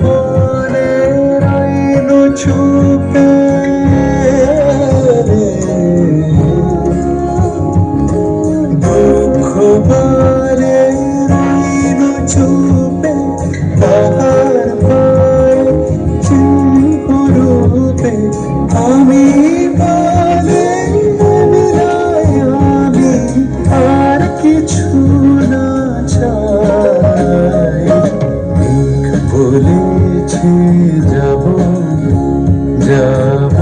বলে রইল চুপে দুঃখ বলে রইল চুপে তাহার পরে চিররূপে আমি বলে বিদায় আমি আর কিছু না চাই বলেছি যাব যাব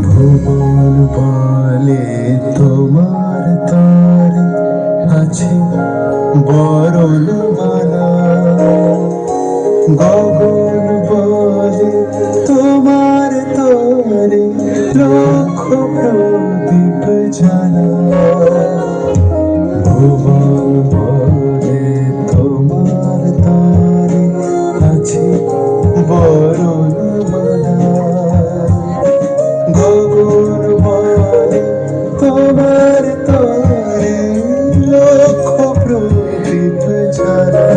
ভুবন বলে তোমার তারে আছে বরণ মালা গগন বলে তোমার তরে লক্ষ প্রদীপ জ্বালা ভুবন বলে তোমার তারে আছে বরণ মালা গগন বলে তোমার তরে লক্ষ প্রদীপ জ্বালা